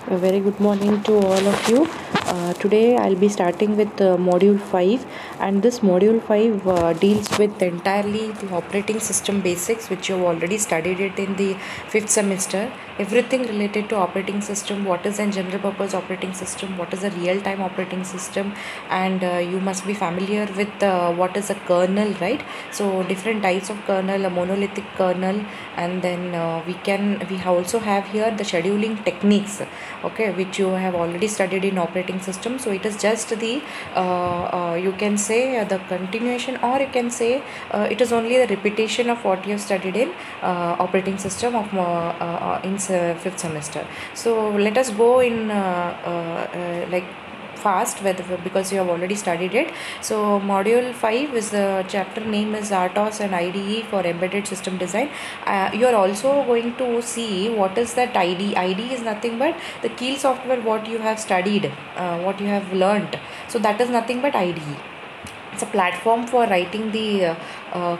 A very good morning to all of you. Today I'll be starting with module 5, and this module 5 deals with entirely the operating system basics, which you've already studied it in the 5th semester. Everything related to operating system, what is a general purpose operating system, what is a real-time operating system, and you must be familiar with what is a kernel, right? So different types of kernel, a monolithic kernel, and then we also have here the scheduling techniques, okay, which you have already studied in operating system. So it is just the you can say the continuation, or you can say it is only the repetition of what you have studied in operating system of in 5th semester. So let us go in like fast because you have already studied it. So module 5 is the chapter name is RTOS and IDE for embedded system design. You are also going to see what is that IDE. IDE is nothing but the Keil software, what you have studied, what you have learnt. So that is nothing but IDE. It's a platform for writing the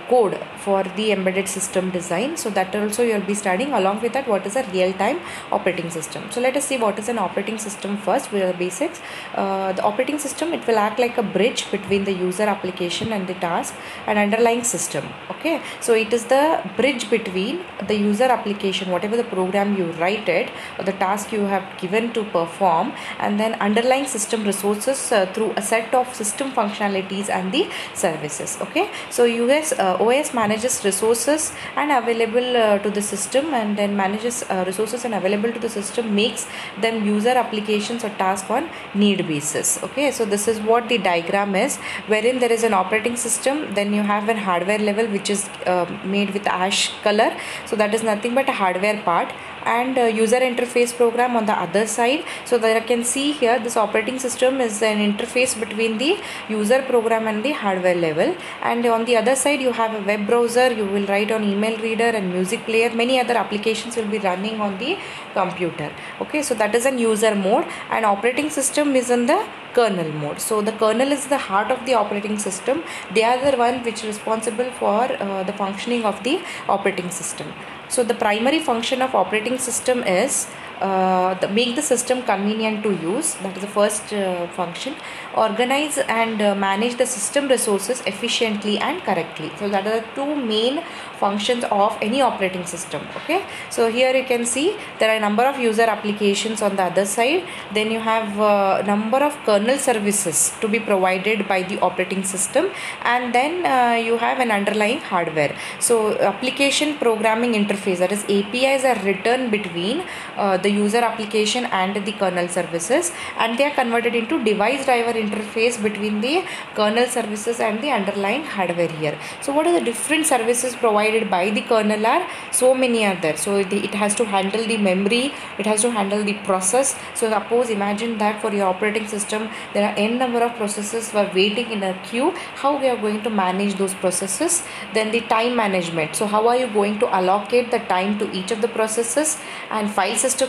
code for the embedded system design. So that also you will be studying. Along with that, what is a real-time operating system. So let us see what is an operating system first with the basics. The operating system, it will act like a bridge between the user application and the task and underlying system. Okay, so it is the bridge between the user application, whatever the program you write it, or the task you have given to perform, and then underlying system resources through a set of system functionalities and the services. Okay, so OS manages resources and available to the system, and then manages resources and available to the system, makes them user applications or task on need basis. Okay, so this is what the diagram is, wherein there is an operating system, then you have a hardware level which is made with ash color. So that is nothing but a hardware part, and user interface program on the other side. So that I can see here, this operating system is an interface between the user program and the hardware level, and on the other side you have a web browser, you will write on email reader and music player, many other applications will be running on the computer. Okay, so that is an user mode, and operating system is in the kernel mode. So the kernel is the heart of the operating system. They are the one which is responsible for the functioning of the operating system. So the primary function of operating system is make the system convenient to use. That is the first function. Organize and manage the system resources efficiently and correctly. So that are the two main functions of any operating system. Okay, so here you can see there are a number of user applications on the other side. Then you have number of kernel services to be provided by the operating system, and then you have an underlying hardware. So application programming interface, that is APIs, are written between the user application and the kernel services, and they are converted into device driver interface between the kernel services and the underlying hardware here. So what are the different services provided by the kernel? Are so many are there. So it has to handle the memory, it has to handle the process. So suppose imagine that for your operating system there are n number of processes who are waiting in a queue. How we are going to manage those processes? Then the time management. So how are you going to allocate the time to each of the processes? And file system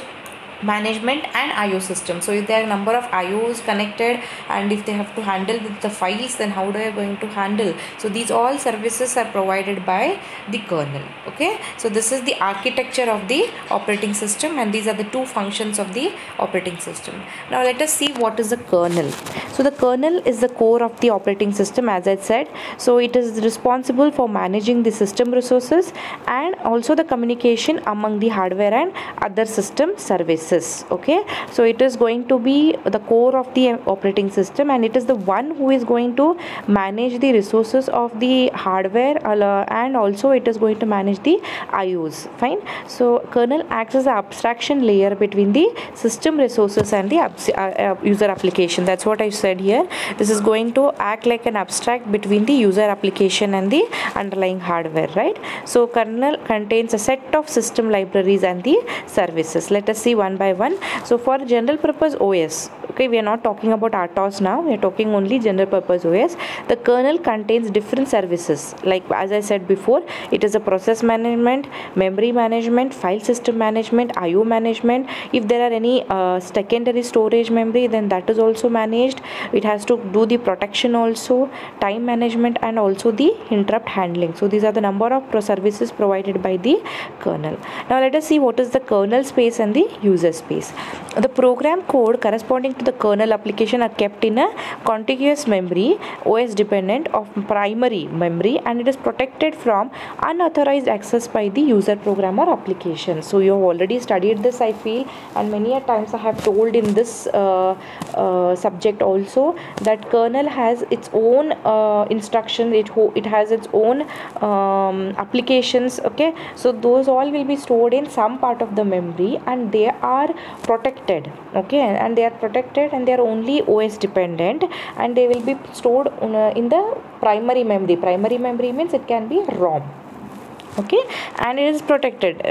management and IO system. So if there are a number of IOs connected, and if they have to handle with the files, then how they are going to handle? So these all services are provided by the kernel. Okay, so this is the architecture of the operating system, and these are the two functions of the operating system. Now let us see what is the kernel. So the kernel is the core of the operating system, as I said. So it is responsible for managing the system resources and also the communication among the hardware and other system services. Okay, so it is going to be the core of the operating system, and it is the one who is going to manage the resources of the hardware, and also it is going to manage the IOs. Fine. So kernel acts as an abstraction layer between the system resources and the user application. That's what I said here. This is going to act like an abstract between the user application and the underlying hardware, right? So kernel contains a set of system libraries and the services. Let us see one by one. So for general purpose OS, Okay, we are not talking about RTOS now, we are talking only general purpose OS. The kernel contains different services, like as I said before, it is a process management, memory management, file system management, IO management. If there are any secondary storage memory, then that is also managed. It has to do the protection also, time management, and also the interrupt handling. So these are the number of services provided by the kernel. Now let us see what is the kernel space and the user space. The program code corresponding to the kernel application are kept in a contiguous memory, OS dependent of primary memory, and it is protected from unauthorized access by the user program or application. So you have already studied this, I feel, and many a times I have told in this subject also that kernel has its own instruction, it has its own applications. Okay, so those all will be stored in some part of the memory, and they are protected. Okay, and they are protected, and they are only OS dependent, and they will be stored in the primary memory. Primary memory means it can be ROM. Okay, and it is protected,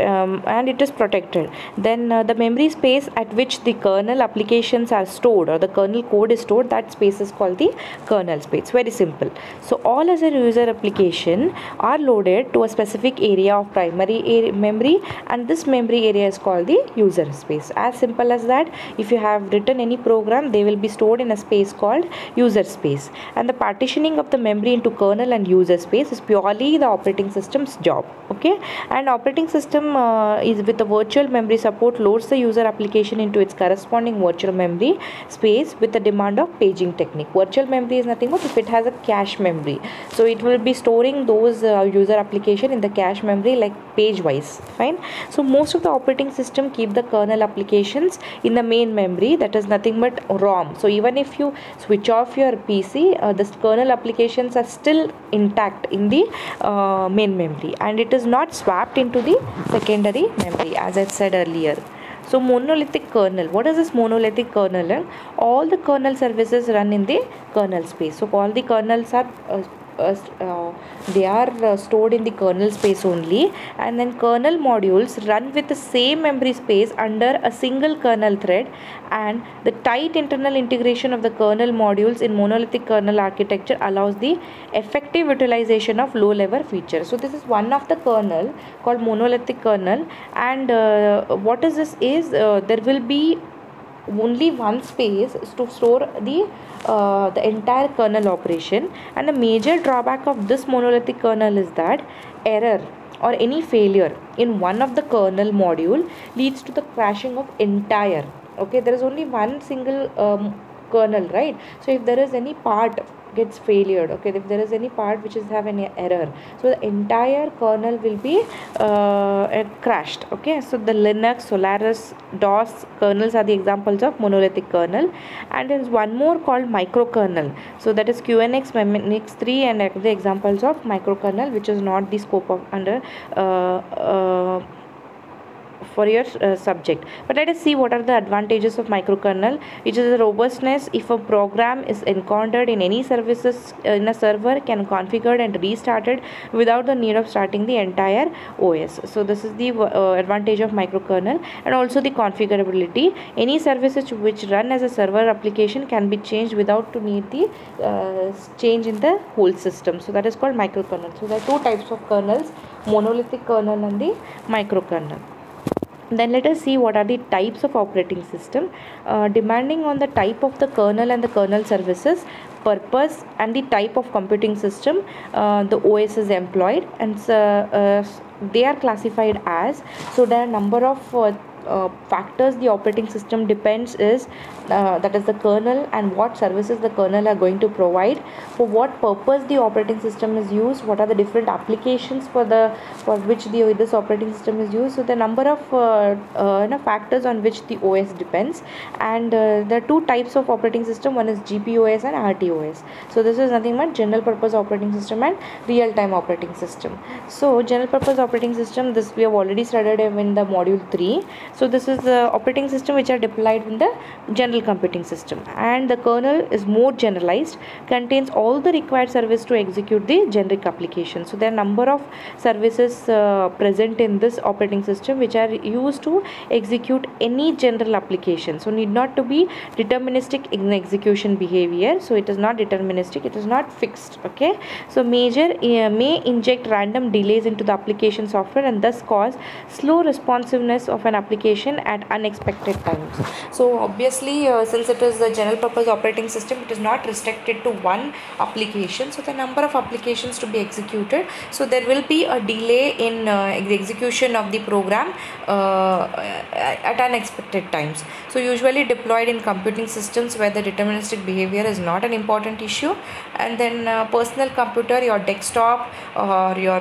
then the memory space at which the kernel applications are stored or the kernel code is stored, that space is called the kernel space. Very simple. So all other user application are loaded to a specific area of primary memory, and this memory area is called the user space. As simple as that. If you have written any program, they will be stored in a space called user space, and the partitioning of the memory into kernel and user space is purely the operating system's job. Okay, and operating system is with the virtual memory support loads the user application into its corresponding virtual memory space with the demand of paging technique. Virtual memory is nothing but if it has a cache memory, so it will be storing those user application in the cache memory like page wise. Fine. So most of the operating system keep the kernel applications in the main memory, that is nothing but ROM. So even if you switch off your PC, the kernel applications are still intact in the main memory, and it is not swapped into the secondary memory, as I said earlier. So monolithic kernel, what is this monolithic kernel? All the kernel services run in the kernel space. So all the kernels are stored in the kernel space only, and then kernel modules run with the same memory space under a single kernel thread, and the tight internal integration of the kernel modules in monolithic kernel architecture allows the effective utilization of low level features. So this is one of the kernel called monolithic kernel, and what is this is there will be only one space to store the entire kernel operation, and the major drawback of this monolithic kernel is that error or any failure in one of the kernel module leads to the crashing of entire. Okay, there is only one single kernel, right? So if there is any part gets failured, okay, if there is any part which is have any error, so the entire kernel will be crashed. Okay, so the Linux, Solaris, DOS kernels are the examples of monolithic kernel, and there is one more called microkernel. So that is QNX, Minix 3, and the examples of microkernel, which is not the scope of under for your subject. But let us see what are the advantages of microkernel, which is the robustness. If a program is encountered in any services in a server, can configured and restarted without the need of starting the entire OS. So this is the advantage of microkernel. And also the configurability. Any services which run as a server application can be changed without to need the change in the whole system. So that is called microkernel. So there are two types of kernels, monolithic kernel and the microkernel. Then let us see what are the types of operating system. Depending on the type of the kernel and the kernel services, purpose and the type of computing system the OS is employed, and they are classified as, so there are number of factors the operating system depends is that is the kernel and what services the kernel are going to provide, for what purpose the operating system is used, what are the different applications for which this operating system is used. So the number of factors on which the OS depends, and there are two types of operating system, one is GPOS and RTOS. So this is nothing but general purpose operating system and real time operating system. So general purpose operating system, this we have already studied in the module 3. So this is the operating system which are deployed in the general computing system, and the kernel is more generalized, contains all the required service to execute the generic application. So there are number of services present in this operating system which are used to execute any general application. So need not to be deterministic in execution behavior. So it is not deterministic, it is not fixed. Okay, so major may inject random delays into the application software and thus cause slow responsiveness of an application at unexpected times. So obviously since it is a general purpose operating system, it is not restricted to one application. So the number of applications to be executed, so there will be a delay in the execution of the program at unexpected times. So usually deployed in computing systems where the deterministic behavior is not an important issue. And then personal computer, your desktop or your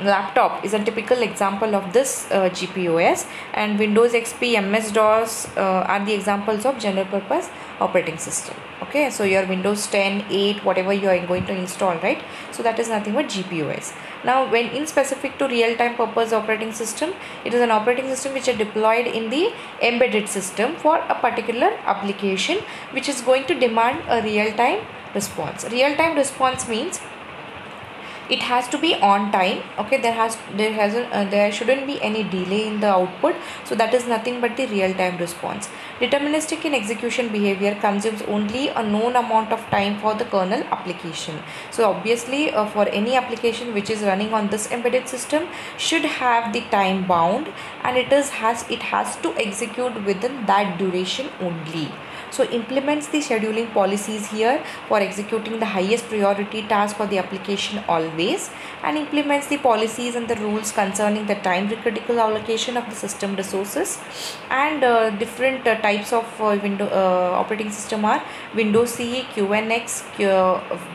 laptop is a typical example of this GPOS, and Windows XP, MS-DOS are the examples of general purpose operating system. Okay, so your Windows 10, 8, whatever you are going to install, right? So that is nothing but GPOS. Now when in specific to real-time purpose operating system, it is an operating system which are deployed in the embedded system for a particular application which is going to demand a real-time response. Real-time response means it has to be on time. Okay, there shouldn't be any delay in the output. So that is nothing but the real-time response. Deterministic in execution behavior consumes only a known amount of time for the kernel application. So obviously for any application which is running on this embedded system should have the time bound, and it has to execute within that duration only. So implements the scheduling policies here for executing the highest priority task for the application always, and implements the policies and the rules concerning the time critical allocation of the system resources. And different types of operating system are Windows CE, QNX,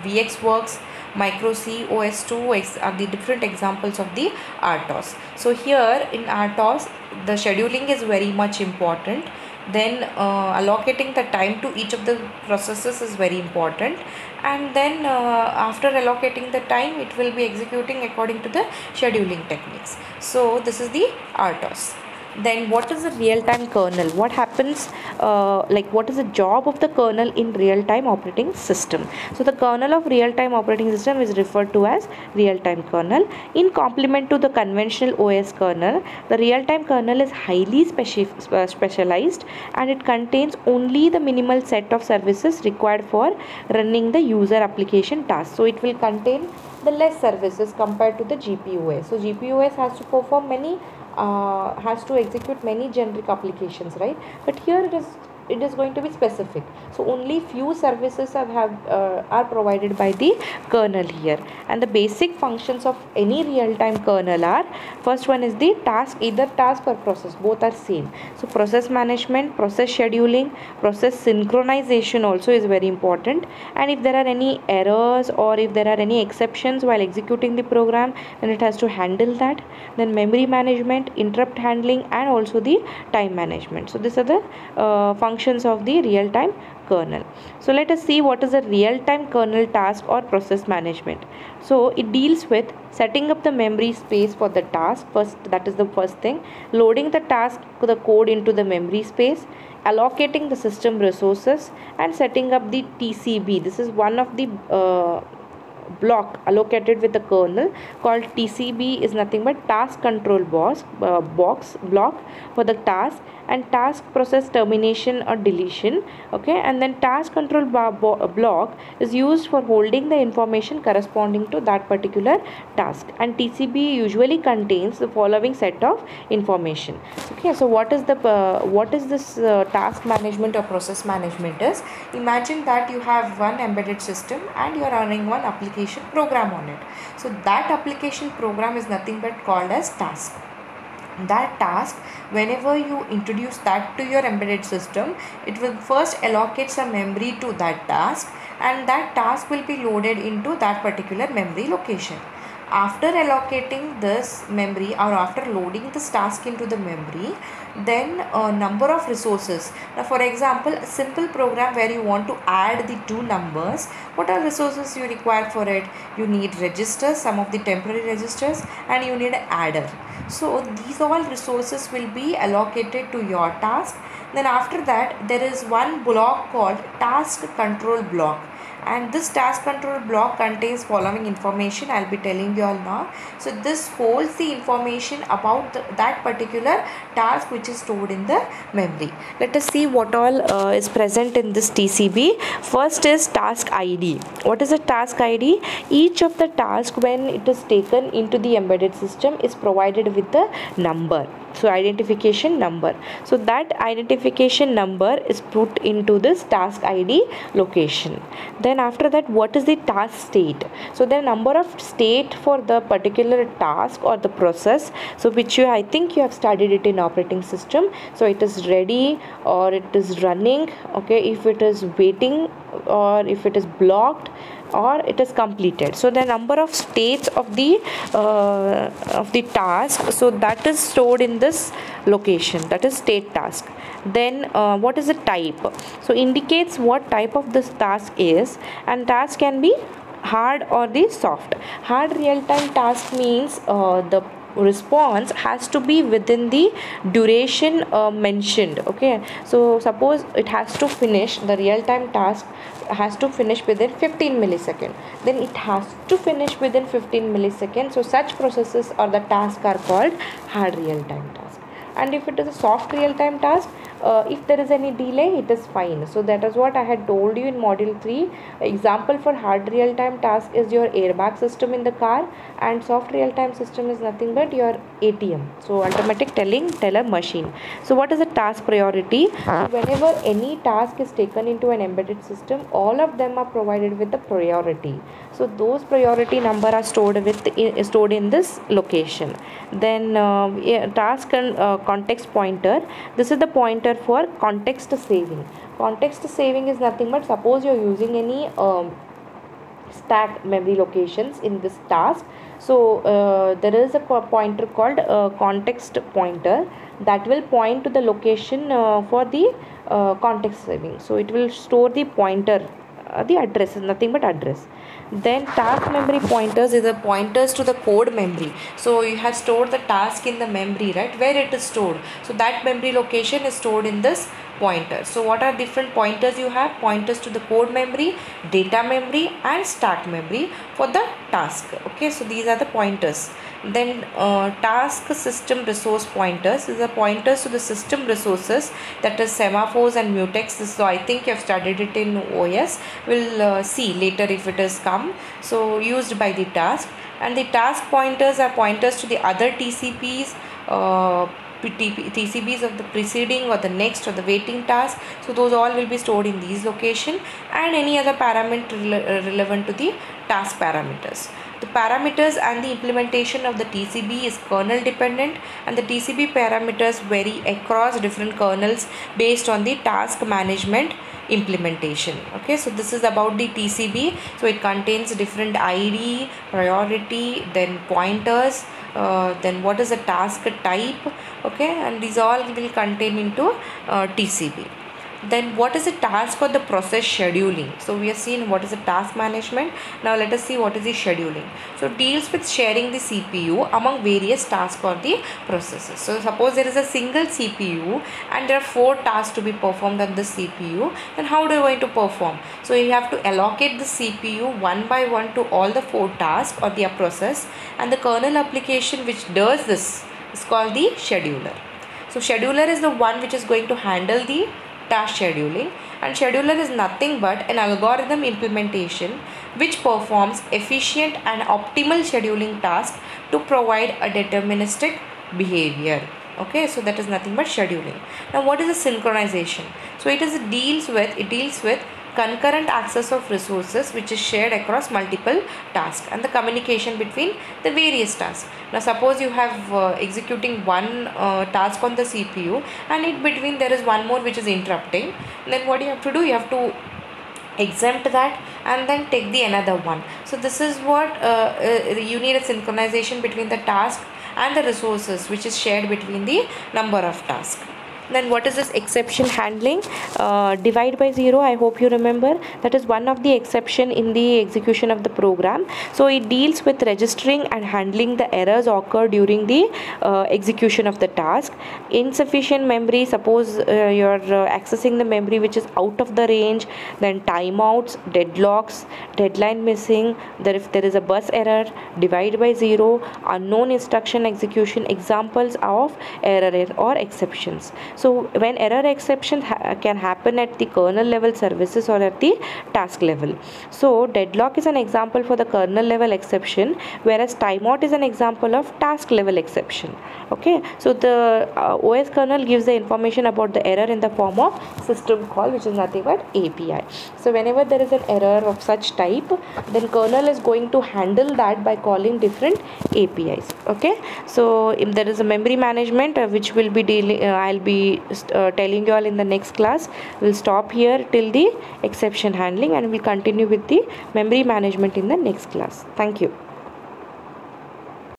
VxWorks, Micro C, OS2 are the different examples of the RTOS. So here in RTOS the scheduling is very much important. Then allocating the time to each of the processes is very important, and then after allocating the time it will be executing according to the scheduling techniques. So this is the RTOS. Then what is a real-time kernel? What happens, what is the job of the kernel in real-time operating system? So the kernel of real-time operating system is referred to as real-time kernel. In complement to the conventional OS kernel, the real-time kernel is highly specialized, and it contains only the minimal set of services required for running the user application task. So it will contain the less services compared to the GPOS. So GPOS has to perform has to execute many generic applications, right? But here it is going to be specific. So only few services are provided by the kernel here. And the basic functions of any real-time kernel are, first one is the task, either task or process, both are same. So process management, process scheduling, process synchronization also is very important. And if there are any errors or if there are any exceptions while executing the program, then it has to handle that. Then memory management, interrupt handling, and also the time management. So these are the functions of the real-time kernel. So let us see what is a real-time kernel task or process management. So it deals with setting up the memory space for the task. First, that is the first thing. Loading the task, the code into the memory space, allocating the system resources, and setting up the TCB. This is one of the block allocated with the kernel called TCB, is nothing but task control block for the task, and task process termination or deletion. Okay, and then task control block is used for holding the information corresponding to that particular task, and TCB usually contains the following set of information. Okay, so what is this task management or process management is? Imagine that you have one embedded system and you are running one application program on it. So that application program is nothing but called as task. That task, whenever you introduce that to your embedded system, it will first allocate some memory to that task, and that task will be loaded into that particular memory location. after allocating this memory or after loading this task into the memory, then a number of resources. Now for example, a simple program where you want to add the two numbers, what are resources you require for it? You need registers, some of the temporary registers, and you need an adder. So these all resources will be allocated to your task. Then after that, there is one block called task control block, and this task control block contains following information. I'll be telling you all now. So this holds the information about that particular task which is stored in the memory. Let us see what all is present in this TCB. First is task ID. What is a task ID? Each of the task, when it is taken into the embedded system, is provided with a number. So identification number. So that identification number is put into this task ID location. Then after that, what is the task state? So the number of state for the particular task or the process, so which I think you have studied it in operating system. So it is ready or it is running, okay, if it is waiting or if it is blocked or it is completed. So the number of states of the task, so that is stored in this location, that is state task. Then what is the type? So indicates what type of this task is, and task can be hard or the soft. Hard real-time task means the response has to be within the duration mentioned. Okay, so suppose it has to finish, the real-time task has to finish within 15 milliseconds, then it has to finish within 15 milliseconds. So such processes or the tasks are called hard real-time task. And if it is a soft real-time task, if there is any delay, it is fine. So that is what I had told you in module 3. Example for hard real-time task is your airbag system in the car, and soft real-time system is nothing but your ATM, so automatic teller machine. So what is a task priority? So whenever any task is taken into an embedded system, all of them are provided with the priority. So those priority number are stored in this location. Then task and context pointer. This is the pointer for context saving. Context saving is nothing but, suppose you're using any stack memory locations in this task. So there is a pointer called context pointer that will point to the location for the context saving. So it will store the pointer, the address is nothing but address. Then task memory pointers is the pointers to the code memory. So you have stored the task in the memory, right, where it is stored. So that memory location is stored in this pointer. So what are different pointers you have? Pointers to the code memory, data memory, and stack memory for the task. Okay, so these are the pointers. Then task system resource pointers is the pointers to the system resources, that is semaphores and mutex. So I think you have studied it in OS. We'll see later if it has come. So used by the task. And the task pointers are pointers to the other TCPs, TCBs of the preceding or the next or the waiting task. So those all will be stored in these location, and any other parameter relevant to the task parameters. The parameters and the implementation of the TCB is kernel dependent, and the TCB parameters vary across different kernels based on the task management implementation. Okay, so this is about the TCB. So it contains different ID, priority, then pointers, then what is the task type. Okay, and these all will contain into TCB. Then what is the task or the process scheduling? So we have seen what is the task management. Now let us see what is the scheduling. So it deals with sharing the CPU among various tasks or the processes. So suppose there is a single CPU and there are 4 tasks to be performed on the CPU, then how do you going to perform? So you have to allocate the CPU one by one to all the 4 tasks or their process, and the kernel application which does this is called the scheduler. So scheduler is the one which is going to handle the task scheduling, and scheduler is nothing but an algorithm implementation which performs efficient and optimal scheduling tasks to provide a deterministic behavior. Okay, so that is nothing but scheduling. Now what is the synchronization? So it deals with concurrent access of resources which is shared across multiple tasks, and the communication between the various tasks. Now suppose you have executing one task on the CPU, and in between there is one more which is interrupting. Then what you have to do, you have to exempt that and then take the another one. So this is what you need a synchronization between the task and the resources which is shared between the number of tasks. Then what is this exception handling? Divide by zero, I hope you remember, that is one of the exception in the execution of the program. So it deals with registering and handling the errors occur during the execution of the task. Insufficient memory, suppose you're accessing the memory which is out of the range, then timeouts, deadlocks, deadline missing, if there is a bus error, divide by zero, unknown instruction execution, examples of error or exceptions. So when error exception can happen at the kernel level services or at the task level. So deadlock is an example for the kernel level exception, whereas timeout is an example of task level exception. Okay, so the OS kernel gives the information about the error in the form of system call, which is nothing but API. So whenever there is an error of such type, then kernel is going to handle that by calling different APIs. Okay, so if there is a memory management which will be dealing, I'll be telling you all in the next class. We'll stop here till the exception handling and we'll continue with the memory management in the next class. Thank you.